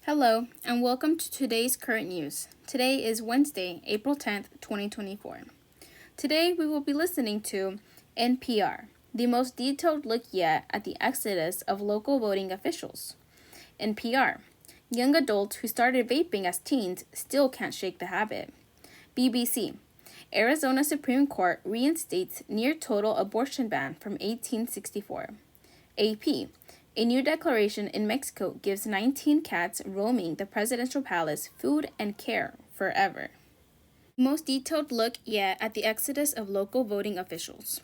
Hello, and welcome to today's current news. Today is Wednesday, April 10th, 2024. Today we will be listening to NPR, the most detailed look yet at the exodus of local voting officials. NPR, young adults who started vaping as teens still can't shake the habit. BBC, Arizona Supreme Court reinstates near total abortion ban from 1864. AP, a new declaration in Mexico gives 19 cats roaming the presidential palace food and care forever. Most detailed look yet at the exodus of local voting officials.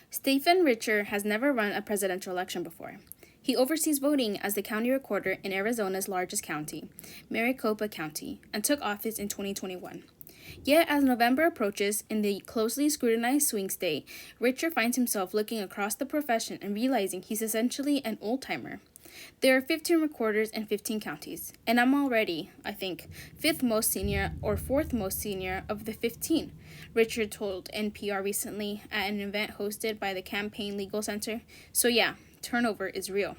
Stephen Richer has never run a presidential election before. He oversees voting as the county recorder in Arizona's largest county, Maricopa County, and took office in 2021. Yet, as November approaches in the closely scrutinized swing state, Richer finds himself looking across the profession and realizing he's essentially an old-timer. There are 15 recorders in 15 counties, and I'm already, I think, fifth most senior or fourth most senior of the 15, Richard told NPR recently at an event hosted by the Campaign Legal Center. So yeah, turnover is real.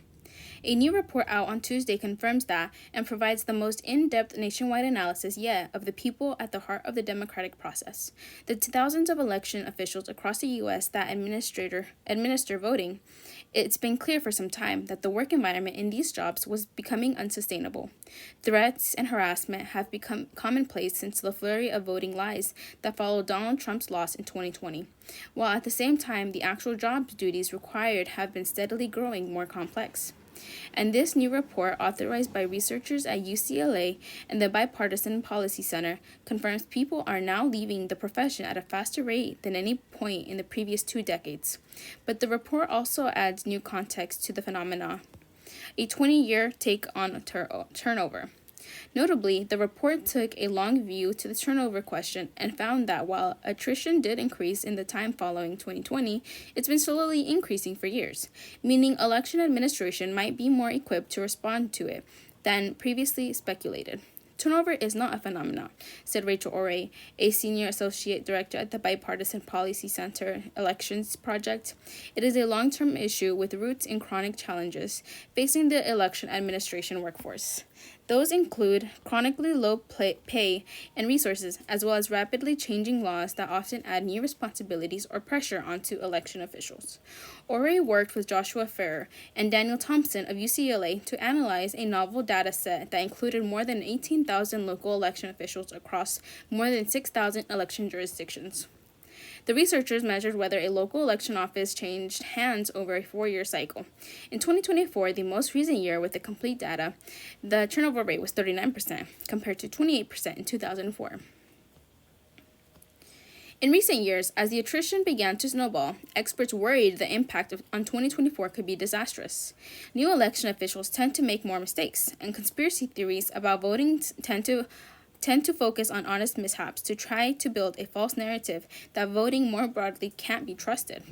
A new report out on Tuesday confirms that and provides the most in-depth nationwide analysis yet of the people at the heart of the democratic process. The thousands of election officials across the U.S. that administer voting, it's been clear for some time that the work environment in these jobs was becoming unsustainable. Threats and harassment have become commonplace since the flurry of voting lies that followed Donald Trump's loss in 2020, while at the same time the actual job duties required have been steadily growing more complex. And this new report, authorized by researchers at UCLA and the Bipartisan Policy Center, confirms people are now leaving the profession at a faster rate than any point in the previous 2 decades. But the report also adds new context to the phenomena, a 20-year take on turnover. Notably, the report took a long view to the turnover question and found that while attrition did increase in the time following 2020, it's been slowly increasing for years, meaning election administration might be more equipped to respond to it than previously speculated. Turnover is not a phenomenon, said Rachel Orey, a senior associate director at the Bipartisan Policy Center Elections Project. It is a long-term issue with roots in chronic challenges facing the election administration workforce. Those include chronically low pay and resources, as well as rapidly changing laws that often add new responsibilities or pressure onto election officials. Orey worked with Joshua Farrer and Daniel Thompson of UCLA to analyze a novel data set that included more than 18,000 local election officials across more than 6,000 election jurisdictions. The researchers measured whether a local election office changed hands over a 4-year cycle. In 2024, the most recent year with the complete data, the turnover rate was 39%, compared to 28% in 2004. In recent years, as the attrition began to snowball, experts worried the impact on 2024 could be disastrous. New election officials tend to make more mistakes, and conspiracy theories about voting tend to focus on honest mishaps to try to build a false narrative that voting more broadly can't be trusted.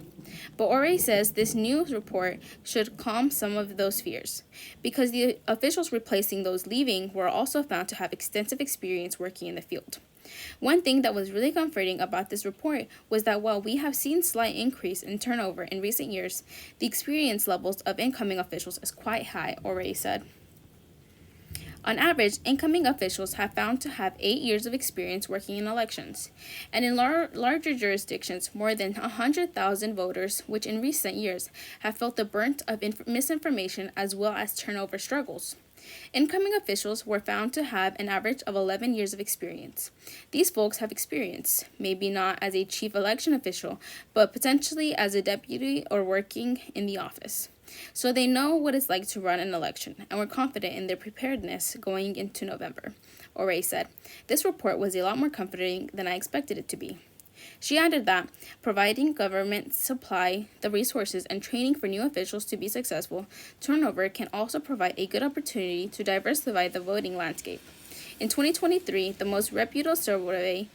But Orey says this new report should calm some of those fears, because the officials replacing those leaving were also found to have extensive experience working in the field. One thing that was really comforting about this report was that while we have seen slight increase in turnover in recent years, the experience levels of incoming officials is quite high, Orey said. On average, incoming officials have found to have 8 years of experience working in elections, and in larger jurisdictions, more than 100,000 voters, which in recent years have felt the brunt of misinformation as well as turnover struggles. Incoming officials were found to have an average of 11 years of experience. These folks have experience, maybe not as a chief election official, but potentially as a deputy or working in the office. So they know what it's like to run an election, and were confident in their preparedness going into November. Orey said, "This report was a lot more comforting than I expected it to be." She added that, providing government supply the resources and training for new officials to be successful, turnover can also provide a good opportunity to diversify the voting landscape. In 2023, the most reputable survey,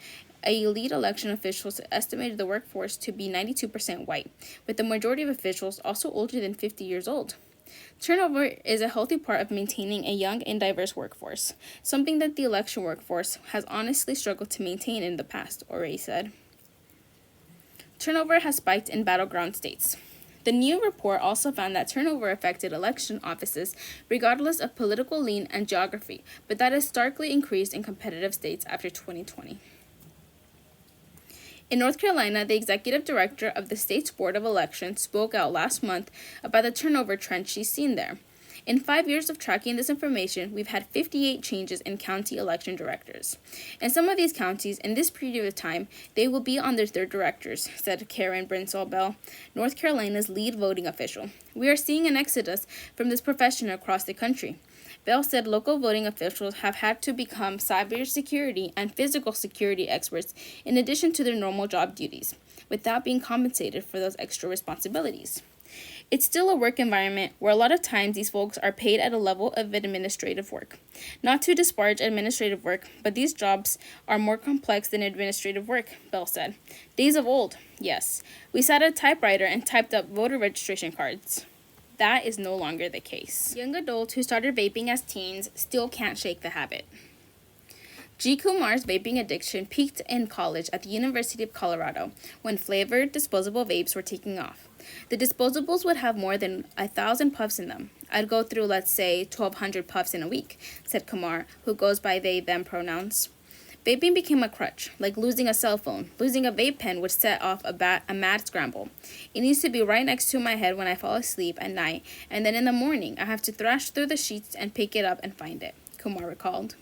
elite election officials estimated the workforce to be 92% white, with the majority of officials also older than 50 years old. Turnover is a healthy part of maintaining a young and diverse workforce, something that the election workforce has honestly struggled to maintain in the past, Orey said. Turnover has spiked in battleground states. The new report also found that turnover affected election offices regardless of political lean and geography, but that has starkly increased in competitive states after 2020. In North Carolina, the executive director of the state's Board of Elections spoke out last month about the turnover trend she's seen there. In 5 years of tracking this information, we've had 58 changes in county election directors. In some of these counties, in this period of time, they will be on their third directors, said Karen Brinsall Bell, North Carolina's lead voting official. We are seeing an exodus from this profession across the country. Bell said local voting officials have had to become cybersecurity and physical security experts in addition to their normal job duties, without being compensated for those extra responsibilities. It's still a work environment where a lot of times these folks are paid at a level of administrative work. Not to disparage administrative work, but these jobs are more complex than administrative work, Bell said. Days of old, yes. We sat at a typewriter and typed up voter registration cards. That is no longer the case. Young adults who started vaping as teens still can't shake the habit. G. Kumar's vaping addiction peaked in college at the University of Colorado when flavored disposable vapes were taking off. The disposables would have more than 1,000 puffs in them. I'd go through, let's say, 1,200 puffs in a week, said Kumar, who goes by they/them pronouns. Vaping became a crutch, like losing a cell phone. Losing a vape pen would set off a mad scramble. It needs to be right next to my head when I fall asleep at night, and then in the morning I have to thrash through the sheets and pick it up and find it, Kumar recalled.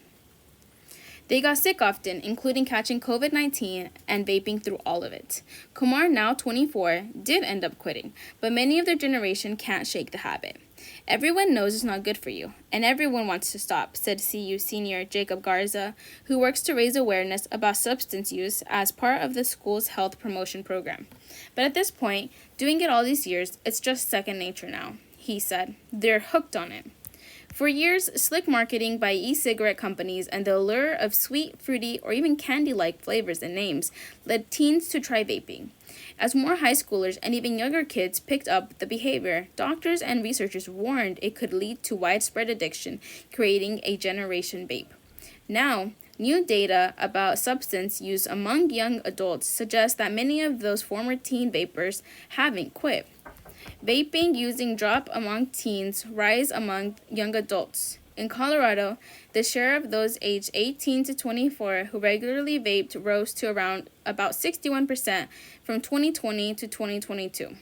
They got sick often, including catching COVID-19 and vaping through all of it. Kumar, now 24, did end up quitting, but many of their generation can't shake the habit. Everyone knows it's not good for you, and everyone wants to stop, said CU senior Jacob Garza, who works to raise awareness about substance use as part of the school's health promotion program. But at this point, doing it all these years, it's just second nature now, he said. They're hooked on it. For years, slick marketing by e-cigarette companies and the allure of sweet, fruity, or even candy-like flavors and names led teens to try vaping. As more high schoolers and even younger kids picked up the behavior, doctors and researchers warned it could lead to widespread addiction, creating a generation vape. Now, new data about substance use among young adults suggests that many of those former teen vapers haven't quit. Vaping using drop among teens rise among young adults. In Colorado, the share of those aged 18 to 24 who regularly vaped rose to around about 61% from 2020 to 2022,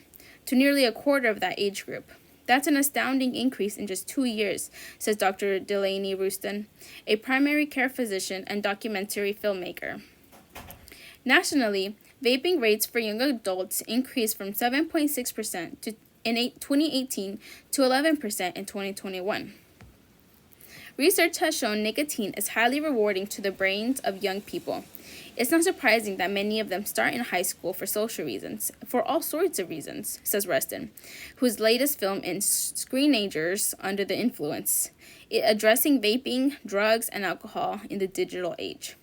to nearly a quarter of that age group. That's an astounding increase in just 2 years, says Dr. Delaney Rouston, a primary care physician and documentary filmmaker. Nationally, vaping rates for young adults increased from 7.6% in 2018 to 11% in 2021. Research has shown nicotine is highly rewarding to the brains of young people. It's not surprising that many of them start in high school for social reasons, for all sorts of reasons, says Reston, whose latest film is Screenagers Under the Influence, addressing vaping, drugs, and alcohol in the digital age.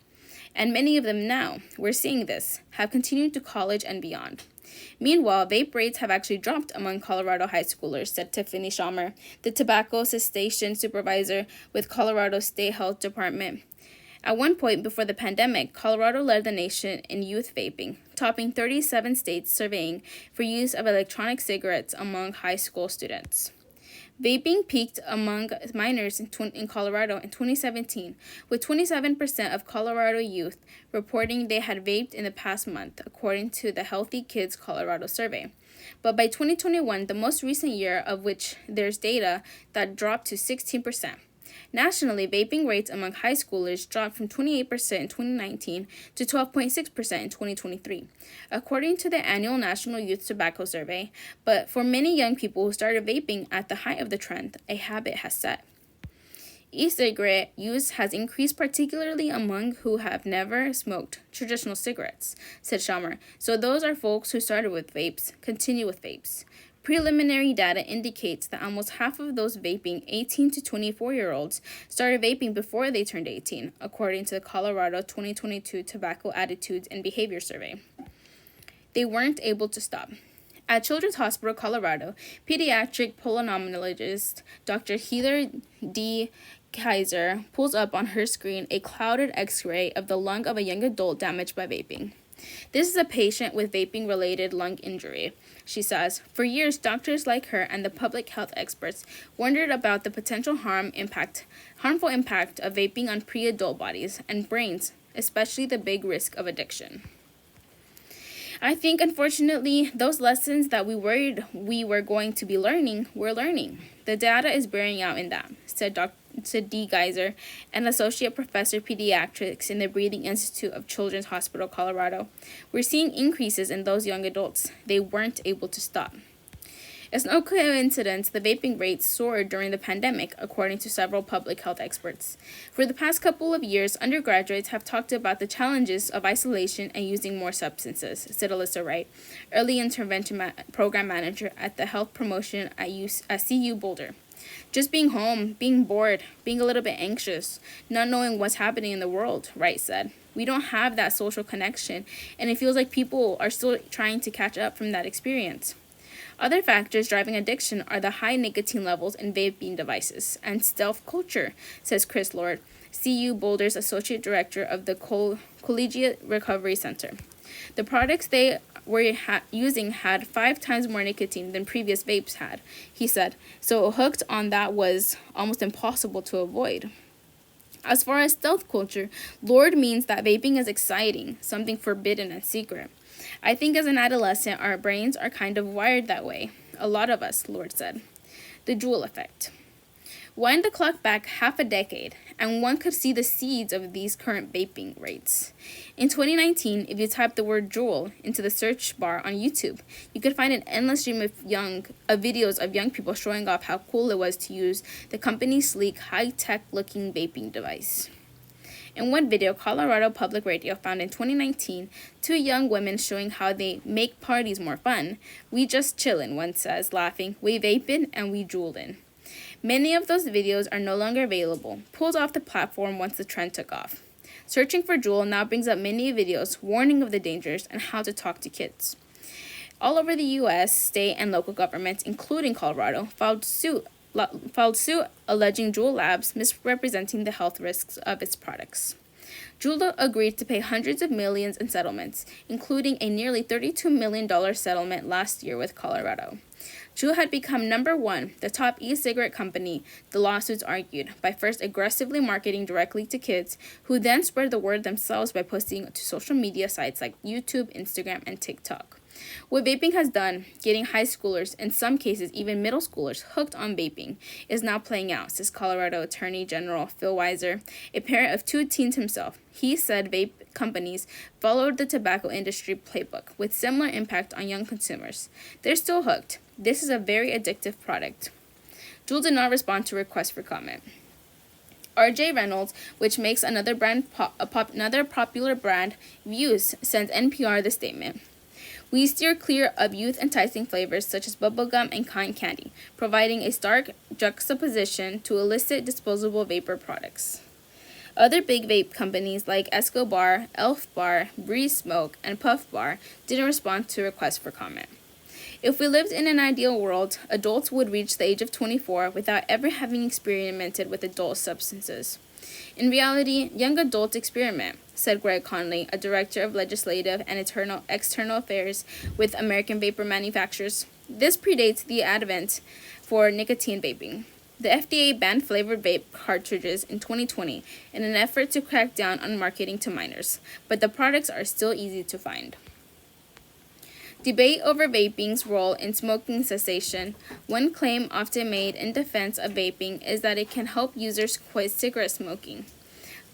And many of them now, we're seeing this, have continued to college and beyond. Meanwhile, vape rates have actually dropped among Colorado high schoolers, said Tiffany Schamer, the tobacco cessation supervisor with Colorado State Health Department. At one point before the pandemic, Colorado led the nation in youth vaping, topping 37 states surveying for use of electronic cigarettes among high school students. Vaping peaked among minors in Colorado in 2017, with 27% of Colorado youth reporting they had vaped in the past month, according to the Healthy Kids Colorado survey. But by 2021, the most recent year of which there's data, that dropped to 16%. Nationally, vaping rates among high schoolers dropped from 28% in 2019 to 12.6% in 2023, according to the annual National Youth Tobacco Survey. But for many young people who started vaping at the height of the trend, a habit has set. E-cigarette use has increased, particularly among who have never smoked traditional cigarettes, said Schamer. So those are folks who started with vapes, continue with vapes. Preliminary data indicates that almost half of those vaping 18 to 24-year-olds started vaping before they turned 18, according to the Colorado 2022 Tobacco Attitudes and Behavior Survey. They weren't able to stop. At Children's Hospital Colorado, pediatric pulmonologist Dr. Heather D. Kaiser pulls up on her screen a clouded X-ray of the lung of a young adult damaged by vaping. This is a patient with vaping-related lung injury. She says, for years, doctors like her and the public health experts wondered about the potential harmful impact of vaping on pre-adult bodies and brains, especially the big risk of addiction. I think, unfortunately, those lessons that we worried we were going to be learning, we're learning. The data is bearing out in that, said D. Geiser, an associate professor pediatrics in the Breathing Institute of Children's Hospital, Colorado. We're seeing increases in those young adults. They weren't able to stop. It's no coincidence the vaping rates soared during the pandemic, according to several public health experts. For the past couple of years, undergraduates have talked about the challenges of isolation and using more substances, said Alyssa Wright, early intervention program manager at the health promotion at CU Boulder. Just being home, being bored, being a little bit anxious, not knowing what's happening in the world, Wright said. We don't have that social connection, and it feels like people are still trying to catch up from that experience. Other factors driving addiction are the high nicotine levels in vaping devices and stealth culture, says Chris Lord, CU Boulder's Associate Director of the Collegiate Recovery Center. The products they were using had 5 times more nicotine than previous vapes had, he said, so hooked on that was almost impossible to avoid. As far as stealth culture, Lord means that vaping is exciting, something forbidden and secret. I think as an adolescent, our brains are kind of wired that way. A lot of us, Lord said. The Juul effect. Wind the clock back half a decade, and one could see the seeds of these current vaping rates. In 2019, if you type the word Juul into the search bar on YouTube, you could find an endless stream of videos of young people showing off how cool it was to use the company's sleek, high-tech looking vaping device. In one video, Colorado Public Radio found in 2019 2 young women showing how they make parties more fun. We just chillin', one says, laughing. We vapin' and we Juulin'. Many of those videos are no longer available, pulled off the platform once the trend took off. Searching for Juul now brings up many videos warning of the dangers and how to talk to kids. All over the U.S., state and local governments, including Colorado, filed suit alleging Juul Labs misrepresenting the health risks of its products. Juul agreed to pay hundreds of millions in settlements, including a nearly $32 million settlement last year with Colorado. Juul had become number 1, the top e-cigarette company, the lawsuits argued, by first aggressively marketing directly to kids, who then spread the word themselves by posting to social media sites like YouTube, Instagram, and TikTok. What vaping has done, getting high schoolers, in some cases even middle schoolers, hooked on vaping, is now playing out, says Colorado Attorney General Phil Weiser, a parent of 2 teens himself. He said vape companies followed the tobacco industry playbook, with similar impact on young consumers. They're still hooked. This is a very addictive product. Juul did not respond to requests for comment. R.J. Reynolds, which makes another popular brand, Views, sends NPR the statement. We steer clear of youth-enticing flavors such as bubblegum and cotton candy, providing a stark juxtaposition to illicit disposable vapor products. Other big vape companies like Escobar, Elf Bar, Breeze Smoke, and Puff Bar didn't respond to requests for comment. If we lived in an ideal world, adults would reach the age of 24 without ever having experimented with adult substances. In reality, young adults experiment, said Greg Conley, a director of legislative and external affairs with American Vapor Manufacturers. This predates the advent for nicotine vaping. The FDA banned flavored vape cartridges in 2020 in an effort to crack down on marketing to minors, but the products are still easy to find. Debate over vaping's role in smoking cessation. One claim often made in defense of vaping is that it can help users quit cigarette smoking.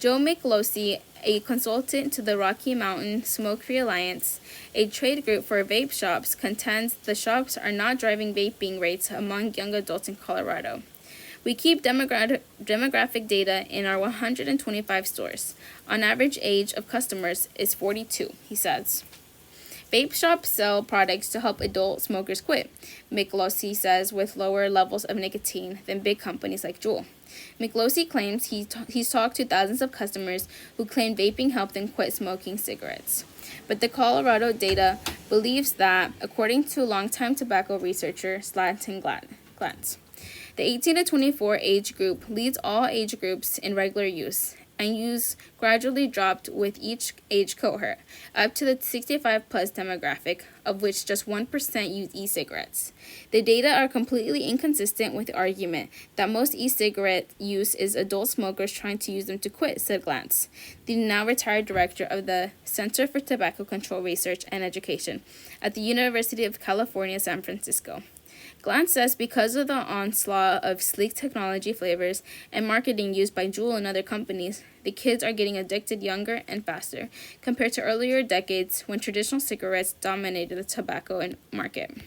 Joe McLosey, a consultant to the Rocky Mountain Smoke-Free Alliance, a trade group for vape shops, contends the shops are not driving vaping rates among young adults in Colorado. We keep demographic data in our 125 stores. On average age of customers is 42, he says. Vape shops sell products to help adult smokers quit, McLosey says, with lower levels of nicotine than big companies like Juul. McLosey claims he's talked to thousands of customers who claim vaping helped them quit smoking cigarettes. But the Colorado data believes that, according to longtime tobacco researcher Slanton Glantz, the 18 to 24 age group leads all age groups in regular use, and use gradually dropped with each age cohort, up to the 65-plus demographic, of which just 1% use e-cigarettes. The data are completely inconsistent with the argument that most e-cigarette use is adult smokers trying to use them to quit, said Glantz, the now retired director of the Center for Tobacco Control Research and Education at the University of California, San Francisco. Glantz says because of the onslaught of sleek technology flavors and marketing used by Juul and other companies, the kids are getting addicted younger and faster compared to earlier decades when traditional cigarettes dominated the tobacco market.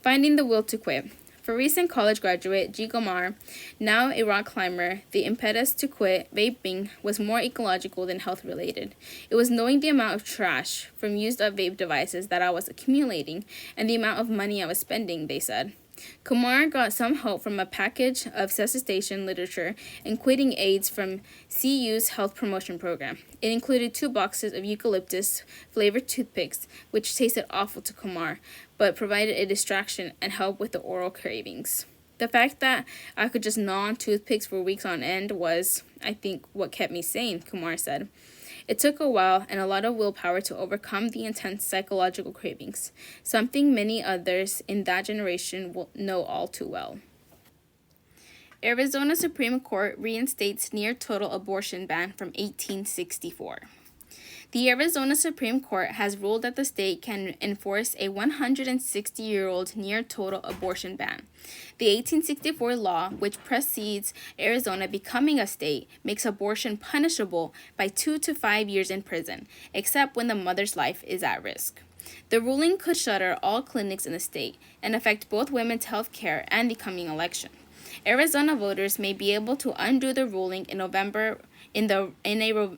Finding the will to quit. For recent college graduate G. Gomar, now a rock climber, the impetus to quit vaping was more ecological than health-related. It was knowing the amount of trash from used-up vape devices that I was accumulating and the amount of money I was spending, they said. Kumar got some help from a package of cessation literature and quitting aids from CU's health promotion program. It included 2 boxes of eucalyptus-flavored toothpicks, which tasted awful to Kumar, but provided a distraction and help with the oral cravings. The fact that I could just gnaw on toothpicks for weeks on end was, I think, what kept me sane, Kumar said. It took a while and a lot of willpower to overcome the intense psychological cravings, something many others in that generation will know all too well. Arizona Supreme Court reinstates near-total abortion ban from 1864. The Arizona Supreme Court has ruled that the state can enforce a 160-year-old near-total abortion ban. The 1864 law, which precedes Arizona becoming a state, makes abortion punishable by 2 to 5 years in prison, except when the mother's life is at risk. The ruling could shutter all clinics in the state and affect both women's health care and the coming election. Arizona voters may be able to undo the ruling in a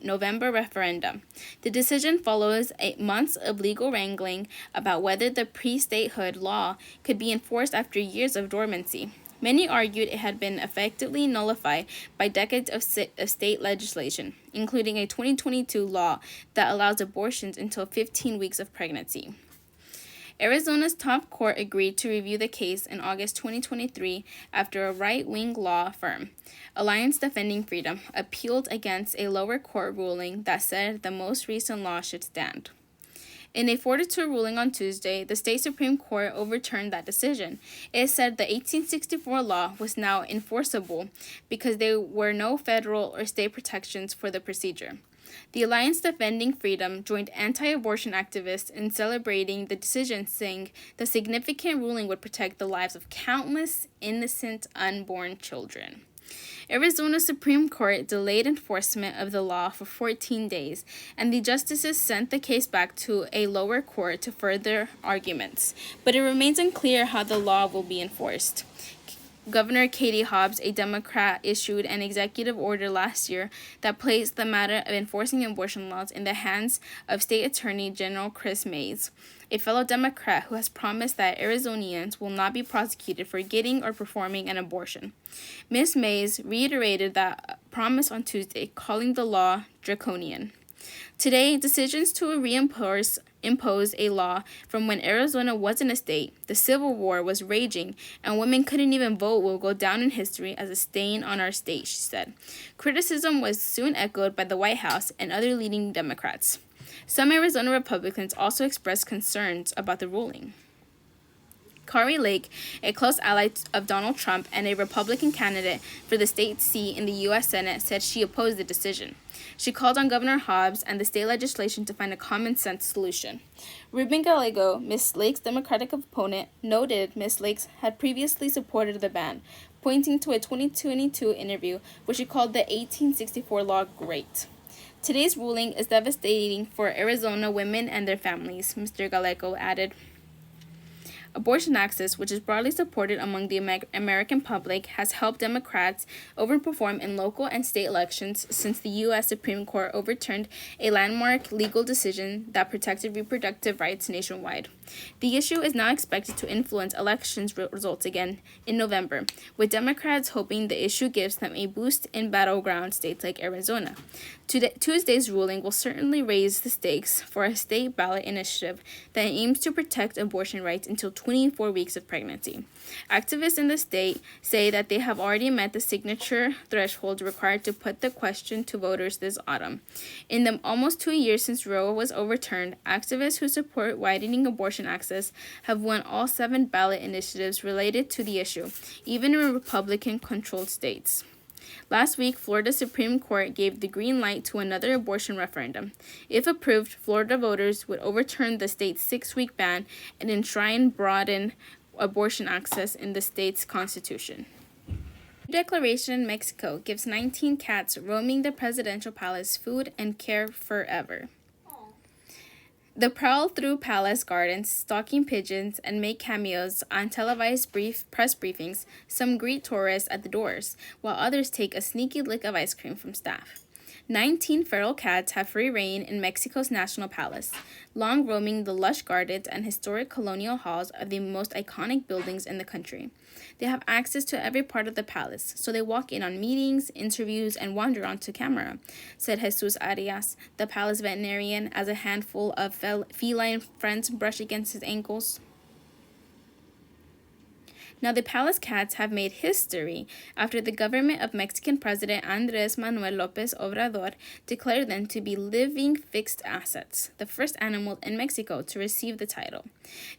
November referendum. The decision follows 8 months of legal wrangling about whether the pre-statehood law could be enforced after years of dormancy. Many argued it had been effectively nullified by decades of state legislation, including a 2022 law that allows abortions until 15 weeks of pregnancy. Arizona's top court agreed to review the case in August 2023 after a right-wing law firm, Alliance Defending Freedom, appealed against a lower court ruling that said the most recent law should stand. In a 4-2 ruling on Tuesday, the state Supreme Court overturned that decision. It said the 1864 law was now enforceable because there were no federal or state protections for the procedure. The Alliance Defending Freedom joined anti-abortion activists in celebrating the decision, saying the significant ruling would protect the lives of countless innocent unborn children. Arizona's Supreme Court delayed enforcement of the law for 14 days, and the justices sent the case back to a lower court to further arguments, but it remains unclear how the law will be enforced. Governor Katie Hobbs, a Democrat, issued an executive order last year that placed the matter of enforcing abortion laws in the hands of State Attorney General Chris Mays, a fellow Democrat who has promised that Arizonians will not be prosecuted for getting or performing an abortion. Ms. Mays reiterated that promise on Tuesday, calling the law draconian. Today, decisions to impose a law from when Arizona wasn't a state, the Civil War was raging, and women couldn't even vote will go down in history as a stain on our state, she said. Criticism was soon echoed by the White House and other leading Democrats. Some Arizona Republicans also expressed concerns about the ruling. Kari Lake, a close ally of Donald Trump and a Republican candidate for the state seat in the U.S. Senate, said she opposed the decision. She called on Governor Hobbs and the state legislation to find a common-sense solution. Ruben Gallego, Ms. Lake's Democratic opponent, noted Ms. Lake had previously supported the ban, pointing to a 2022 interview where she called the 1864 law great. Today's ruling is devastating for Arizona women and their families, Mr. Gallego added. Abortion access, which is broadly supported among the American public, has helped Democrats overperform in local and state elections since the U.S. Supreme Court overturned a landmark legal decision that protected reproductive rights nationwide. The issue is now expected to influence elections results again in November, with Democrats hoping the issue gives them a boost in battleground states like Arizona. Tuesday's ruling will certainly raise the stakes for a state ballot initiative that aims to protect abortion rights until 24 weeks of pregnancy. Activists in the state say that they have already met the signature threshold required to put the question to voters this autumn. In the almost 2 years since Roe was overturned, activists who support widening abortion access have won all 7 ballot initiatives related to the issue, even in Republican-controlled states. Last week, Florida Supreme Court gave the green light to another abortion referendum. If approved, Florida voters would overturn the state's 6-week ban and enshrine broadened abortion access in the state's constitution. The declaration in Mexico gives 19 cats roaming the presidential palace food and care forever. They prowl through palace gardens, stalking pigeons, and make cameos on televised press briefings. Some greet tourists at the doors, while others take a sneaky lick of ice cream from staff. 19 feral cats have free reign in Mexico's national palace, long roaming the lush gardens and historic colonial halls of the most iconic buildings in the country. They have access to every part of the palace, so they walk in on meetings, interviews, and wander onto camera, said Jesus Arias, the palace veterinarian, as a handful of feline friends brush against his ankles. Now, the palace cats have made history after the government of Mexican President Andrés Manuel López Obrador declared them to be living fixed assets, the first animal in Mexico to receive the title.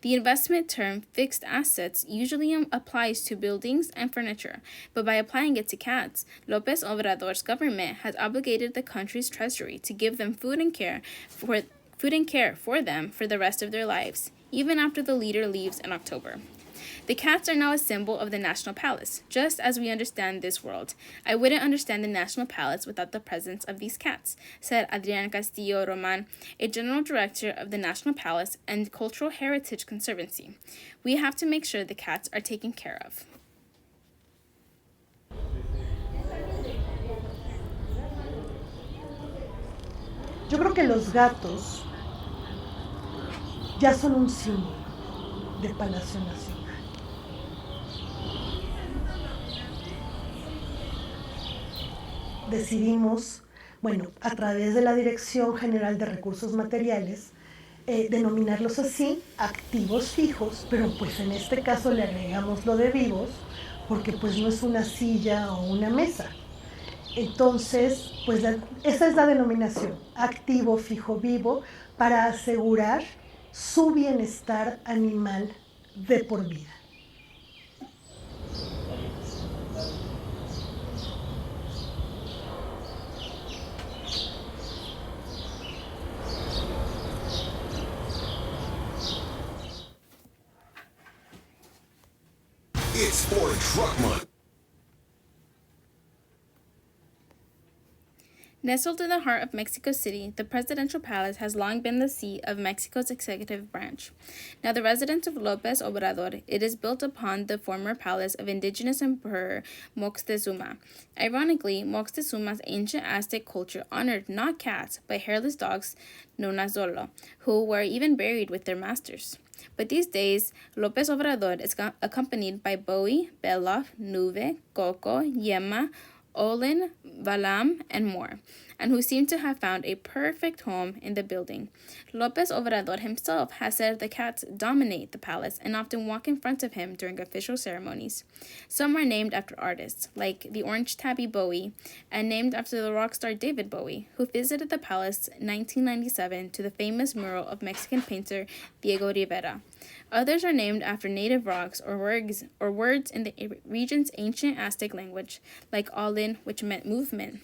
The investment term fixed assets usually applies to buildings and furniture, but by applying it to cats, López Obrador's government has obligated the country's treasury to give them food and care for them for the rest of their lives, even after the leader leaves in October. The cats are now a symbol of the National Palace, just as we understand this world. I wouldn't understand the National Palace without the presence of these cats, said Adrian Castillo Roman, a general director of the National Palace and Cultural Heritage Conservancy. We have to make sure the cats are taken care of. Yo creo que los gatos ya son un símbolo de Palacio Nacional. Decidimos, bueno, a través de la Dirección General de Recursos Materiales, denominarlos así, activos fijos, pero pues en este caso le agregamos lo de vivos, porque pues no es una silla o una mesa. Entonces, pues esa es la denominación, activo, fijo, vivo, para asegurar su bienestar animal de por vida. It's for Truck Month. Nestled in the heart of Mexico City, the presidential palace has long been the seat of Mexico's executive branch. Now, the residence of López Obrador, it is built upon the former palace of indigenous emperor Moctezuma. Ironically, Moctezuma's ancient Aztec culture honored not cats, but hairless dogs known as Zolo, who were even buried with their masters. But these days, López Obrador is accompanied by Bowie, Beloff, Nube, Coco, Yema, Olin, Valam, and more, and who seem to have found a perfect home in the building. López Obrador himself has said the cats dominate the palace and often walk in front of him during official ceremonies. Some are named after artists, like the orange tabby Bowie, and named after the rock star David Bowie, who visited the palace in 1997 to the famous mural of Mexican painter Diego Rivera. Others are named after native rocks or words in the region's ancient Aztec language, like Olin, which meant movement.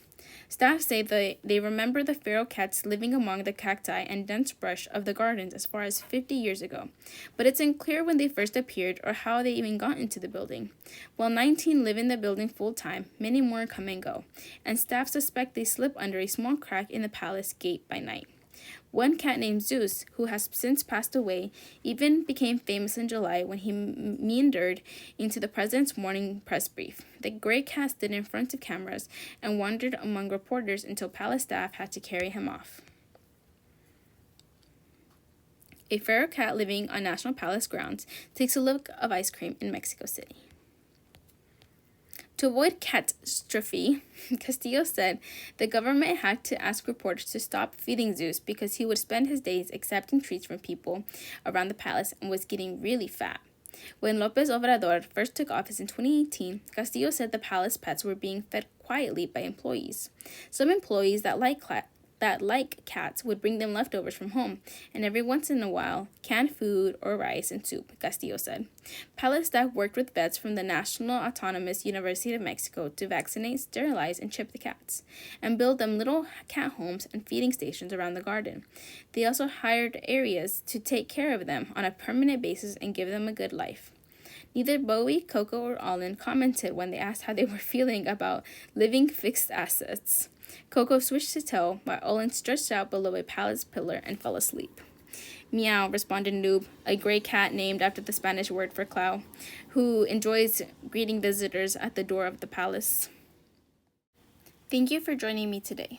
Staff say they remember the feral cats living among the cacti and dense brush of the gardens as far as 50 years ago, but it's unclear when they first appeared or how they even got into the building. While 19 live in the building full-time, many more come and go, and staff suspect they slip under a small crack in the palace gate by night. One cat named Zeus, who has since passed away, even became famous in July when he meandered into the president's morning press brief. The gray cat stood in front of cameras and wandered among reporters until palace staff had to carry him off. A feral cat living on National Palace grounds takes a look of ice cream in Mexico City. To avoid catastrophe, Castillo said the government had to ask reporters to stop feeding Zeus because he would spend his days accepting treats from people around the palace and was getting really fat. When López Obrador first took office in 2018, Castillo said the palace pets were being fed quietly by employees. Some employees that like cats would bring them leftovers from home, and every once in a while, canned food or rice and soup, Castillo said. Palace staff worked with vets from the National Autonomous University of Mexico to vaccinate, sterilize, and chip the cats, and build them little cat homes and feeding stations around the garden. They also hired areas to take care of them on a permanent basis and give them a good life. Neither Bowie, Coco, or Allen commented when they asked how they were feeling about living fixed assets. Coco switched to tail, while Olin stretched out below a palace pillar and fell asleep. Meow, responded Noob, a gray cat named after the Spanish word for cloud, who enjoys greeting visitors at the door of the palace. Thank you for joining me today.